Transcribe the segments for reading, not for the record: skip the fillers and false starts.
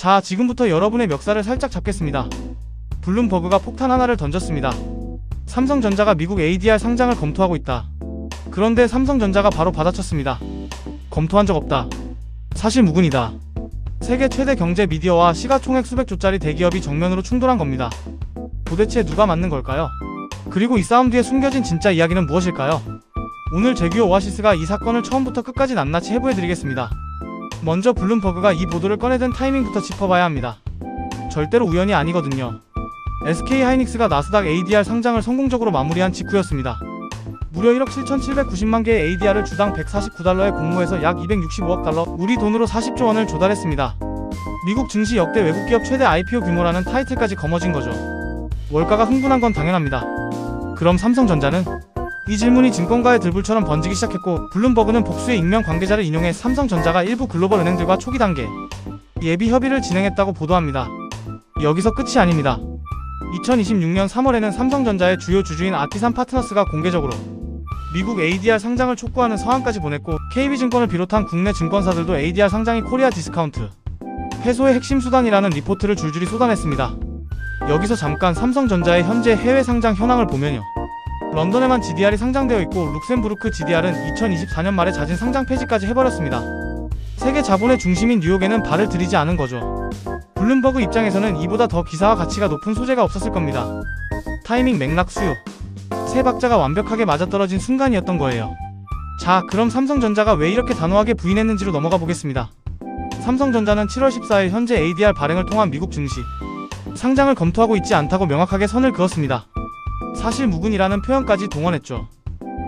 자, 지금부터 여러분의 멱살을 살짝 잡겠습니다. 블룸버그가 폭탄 하나를 던졌습니다. 삼성전자가 미국 ADR 상장을 검토하고 있다. 그런데 삼성전자가 바로 받아쳤습니다. 검토한 적 없다. 사실 무근이다. 세계 최대 경제 미디어와 시가총액 수백조짜리 대기업이 정면으로 충돌한 겁니다. 도대체 누가 맞는 걸까요? 그리고 이 싸움 뒤에 숨겨진 진짜 이야기는 무엇일까요? 오늘 제규어 오아시스가 이 사건을 처음부터 끝까지 낱낱이 해부해드리겠습니다. 먼저 블룸버그가 이 보도를 꺼내든 타이밍부터 짚어봐야 합니다. 절대로 우연이 아니거든요. SK하이닉스가 나스닥 ADR 상장을 성공적으로 마무리한 직후였습니다. 무려 1억 7,790만 개의 ADR을 주당 149달러에 공모해서 약 265억 달러, 우리 돈으로 40조 원을 조달했습니다. 미국 증시 역대 외국기업 최대 IPO 규모라는 타이틀까지 거머쥔 거죠. 월가가 흥분한 건 당연합니다. 그럼 삼성전자는? 이 질문이 증권가의 들불처럼 번지기 시작했고, 블룸버그는 복수의 익명 관계자를 인용해 삼성전자가 일부 글로벌 은행들과 초기 단계 예비 협의를 진행했다고 보도합니다. 여기서 끝이 아닙니다. 2026년 3월에는 삼성전자의 주요 주주인 아티산 파트너스가 공개적으로 미국 ADR 상장을 촉구하는 서한까지 보냈고, KB증권을 비롯한 국내 증권사들도 ADR 상장이 코리아 디스카운트 해소의 핵심 수단이라는 리포트를 줄줄이 쏟아냈습니다. 여기서 잠깐 삼성전자의 현재 해외 상장 현황을 보면요. 런던에만 GDR이 상장되어 있고, 룩셈부르크 GDR은 2024년 말에 자진 상장 폐지까지 해버렸습니다. 세계 자본의 중심인 뉴욕에는 발을 들이지 않은 거죠. 블룸버그 입장에서는 이보다 더 기사와 가치가 높은 소재가 없었을 겁니다. 타이밍, 맥락, 수요, 세 박자가 완벽하게 맞아떨어진 순간이었던 거예요. 자, 그럼 삼성전자가 왜 이렇게 단호하게 부인했는지로 넘어가 보겠습니다. 삼성전자는 7월 14일 현재 ADR 발행을 통한 미국 증시 상장을 검토하고 있지 않다고 명확하게 선을 그었습니다. 사실 무근이라는 표현까지 동원했죠.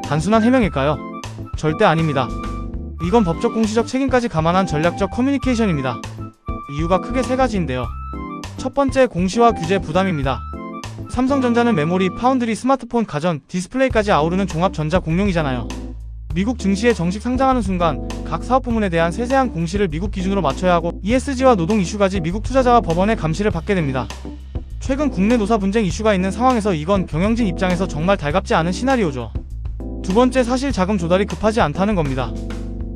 단순한 해명일까요? 절대 아닙니다. 이건 법적 공시적 책임까지 감안한 전략적 커뮤니케이션입니다. 이유가 크게 세 가지인데요. 첫 번째, 공시화 규제 부담입니다. 삼성전자는 메모리, 파운드리, 스마트폰, 가전, 디스플레이까지 아우르는 종합 전자 공룡이잖아요. 미국 증시에 정식 상장하는 순간 각 사업 부문에 대한 세세한 공시를 미국 기준으로 맞춰야 하고, ESG와 노동 이슈까지 미국 투자자와 법원의 감시를 받게 됩니다. 최근 국내 노사 분쟁 이슈가 있는 상황에서 이건 경영진 입장에서 정말 달갑지 않은 시나리오죠. 두 번째, 사실 자금 조달이 급하지 않다는 겁니다.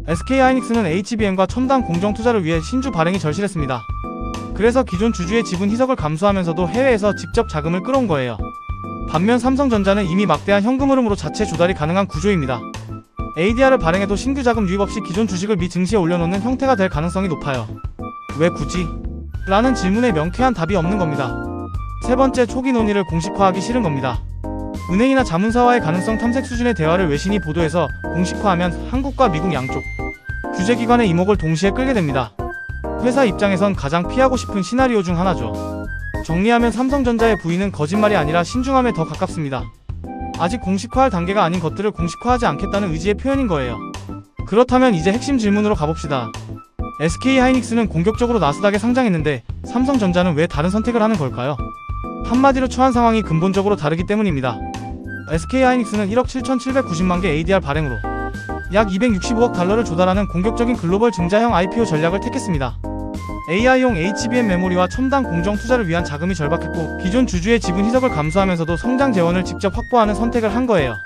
SK하이닉스는 HBM과 첨단 공정 투자를 위해 신주 발행이 절실했습니다. 그래서 기존 주주의 지분 희석을 감수하면서도 해외에서 직접 자금을 끌어온 거예요. 반면 삼성전자는 이미 막대한 현금 흐름으로 자체 조달이 가능한 구조입니다. ADR을 발행해도 신규 자금 유입 없이 기존 주식을 미 증시에 올려놓는 형태가 될 가능성이 높아요. 왜 굳이? 라는 질문에 명쾌한 답이 없는 겁니다. 세 번째, 초기 논의를 공식화하기 싫은 겁니다. 은행이나 자문사와의 가능성 탐색 수준의 대화를 외신이 보도해서 공식화하면 한국과 미국 양쪽 규제기관의 이목을 동시에 끌게 됩니다. 회사 입장에선 가장 피하고 싶은 시나리오 중 하나죠. 정리하면 삼성전자의 부인은 거짓말이 아니라 신중함에 더 가깝습니다. 아직 공식화할 단계가 아닌 것들을 공식화하지 않겠다는 의지의 표현인 거예요. 그렇다면 이제 핵심 질문으로 가봅시다. SK하이닉스는 공격적으로 나스닥에 상장했는데 삼성전자는 왜 다른 선택을 하는 걸까요? 한마디로 처한 상황이 근본적으로 다르기 때문입니다. SK하이닉스는 1억 7,790만 개 ADR 발행으로 약 265억 달러를 조달하는 공격적인 글로벌 증자형 IPO 전략을 택했습니다. AI용 HBM 메모리와 첨단 공정 투자를 위한 자금이 절박했고, 기존 주주의 지분 희석을 감수하면서도 성장 재원을 직접 확보하는 선택을 한 거예요.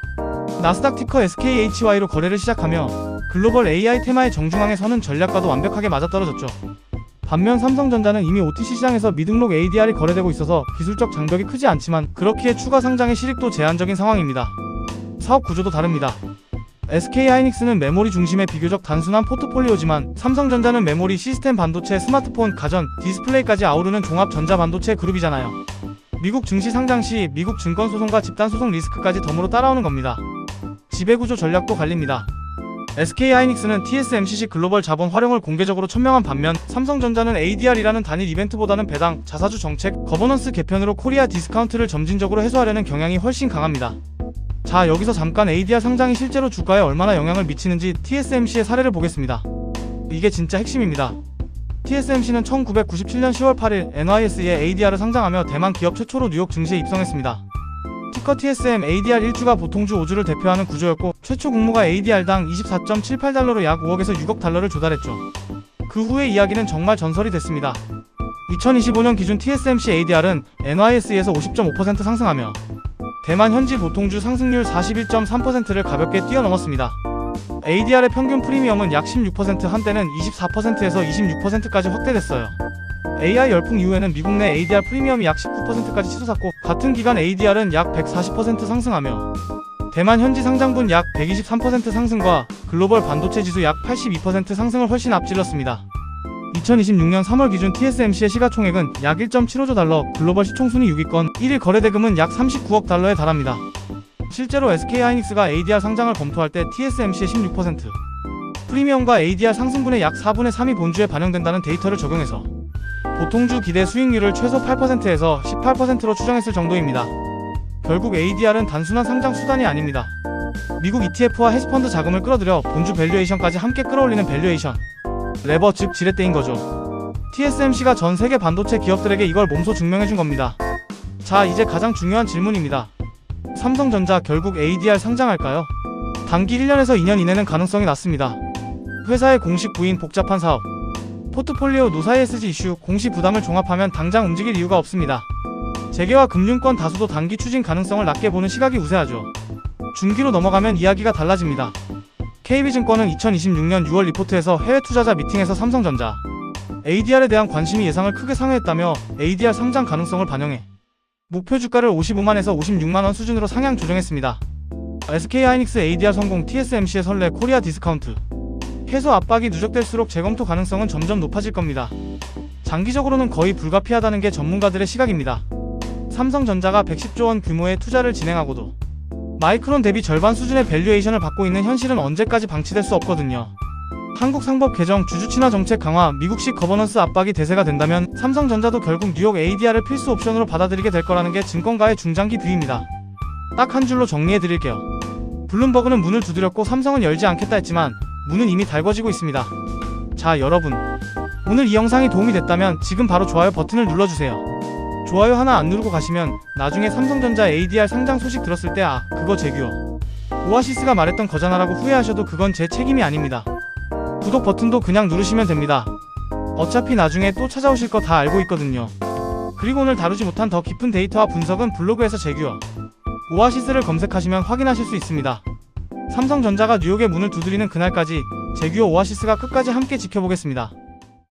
나스닥 티커 SKHY로 거래를 시작하며 글로벌 AI 테마의 정중앙에 서는 전략과도 완벽하게 맞아떨어졌죠. 반면 삼성전자는 이미 OTC 시장에서 미등록 ADR이 거래되고 있어서 기술적 장벽이 크지 않지만 그렇기에 추가 상장의 실익도 제한적인 상황입니다. 사업 구조도 다릅니다. SK하이닉스는 메모리 중심의 비교적 단순한 포트폴리오지만 삼성전자는 메모리, 시스템 반도체, 스마트폰, 가전, 디스플레이까지 아우르는 종합 전자반도체 그룹이잖아요. 미국 증시 상장 시 미국 증권소송과 집단소송 리스크까지 덤으로 따라오는 겁니다. 지배구조 전략도 갈립니다. SK하이닉스는 TSMCC 글로벌 자본 활용을 공개적으로 천명한 반면, 삼성전자는 ADR이라는 단일 이벤트보다는 배당, 자사주 정책, 거버넌스 개편으로 코리아 디스카운트를 점진적으로 해소하려는 경향이 훨씬 강합니다. 자, 여기서 잠깐 ADR 상장이 실제로 주가에 얼마나 영향을 미치는지 TSMC의 사례를 보겠습니다. 이게 진짜 핵심입니다. TSMC는 1997년 10월 8일 NYSE에 ADR을 상장하며 대만 기업 최초로 뉴욕 증시에 입성했습니다. 티커 TSM ADR 1주가 보통주 5주를 대표하는 구조였고, 최초 공모가 ADR당 24.78달러로 약 5억에서 6억 달러를 조달했죠. 그 후의 이야기는 정말 전설이 됐습니다. 2025년 기준 TSMC ADR은 NYSE에서 50.5% 상승하며 대만 현지 보통주 상승률 41.3%를 가볍게 뛰어넘었습니다. ADR의 평균 프리미엄은 약 16%, 한때는 24%에서 26%까지 확대됐어요. AI 열풍 이후에는 미국 내 ADR 프리미엄이 약 19%까지 치솟았고 같은 기간 ADR은 약 140% 상승하며 대만 현지 상장분 약 123% 상승과 글로벌 반도체 지수 약 82% 상승을 훨씬 앞질렀습니다. 2026년 3월 기준 TSMC의 시가총액은 약 1.75조 달러, 글로벌 시총순위 6위권, 1일 거래대금은 약 39억 달러에 달합니다. 실제로 SK하이닉스가 ADR 상장을 검토할 때 TSMC의 16%, 프리미엄과 ADR 상승분의 약 4분의 3이 본주에 반영된다는 데이터를 적용해서 보통주 기대 수익률을 최소 8%에서 18%로 추정했을 정도입니다. 결국 ADR은 단순한 상장 수단이 아닙니다. 미국 ETF와 헤지펀드 자금을 끌어들여 본주 밸류에이션까지 함께 끌어올리는 밸류에이션 레버 즉 지렛대인 거죠. TSMC가 전 세계 반도체 기업들에게 이걸 몸소 증명해준 겁니다. 자, 이제 가장 중요한 질문입니다. 삼성전자 결국 ADR 상장할까요? 단기 1년에서 2년 이내는 가능성이 낮습니다. 회사의 공식 부인 복잡한 사업, 포트폴리오 노사 ESG 이슈, 공시 부담을 종합하면 당장 움직일 이유가 없습니다. 재계와 금융권 다수도 단기 추진 가능성을 낮게 보는 시각이 우세하죠. 중기로 넘어가면 이야기가 달라집니다. KB증권은 2026년 6월 리포트에서 해외 투자자 미팅에서 삼성전자 ADR에 대한 관심이 예상을 크게 상회했다며 ADR 상장 가능성을 반영해 목표 주가를 55만에서 56만원 수준으로 상향 조정했습니다. SK하이닉스 ADR 성공, TSMC의 설레, 코리아 디스카운트 해소 압박이 누적될수록 재검토 가능성은 점점 높아질 겁니다. 장기적으로는 거의 불가피하다는 게 전문가들의 시각입니다. 삼성전자가 110조 원 규모의 투자를 진행하고도 마이크론 대비 절반 수준의 밸류에이션을 받고 있는 현실은 언제까지 방치될 수 없거든요. 한국 상법 개정, 주주 친화 정책 강화, 미국식 거버넌스 압박이 대세가 된다면 삼성전자도 결국 뉴욕 ADR을 필수 옵션으로 받아들이게 될 거라는 게 증권가의 중장기 뷰입니다. 딱 한 줄로 정리해드릴게요. 블룸버그는 문을 두드렸고 삼성은 열지 않겠다 했지만 문은 이미 달궈지고 있습니다. 자, 여러분, 오늘 이 영상이 도움이 됐다면 지금 바로 좋아요 버튼을 눌러주세요. 좋아요 하나 안 누르고 가시면 나중에 삼성전자 ADR 상장 소식 들었을 때 아, 그거 제규어 오아시스가 말했던 거잖아라고 후회하셔도 그건 제 책임이 아닙니다. 구독 버튼도 그냥 누르시면 됩니다. 어차피 나중에 또 찾아오실 거 다 알고 있거든요. 그리고 오늘 다루지 못한 더 깊은 데이터와 분석은 블로그에서 제규어 오아시스를 검색하시면 확인하실 수 있습니다. 삼성전자가 뉴욕의 문을 두드리는 그날까지 제규어 오아시스가 끝까지 함께 지켜보겠습니다.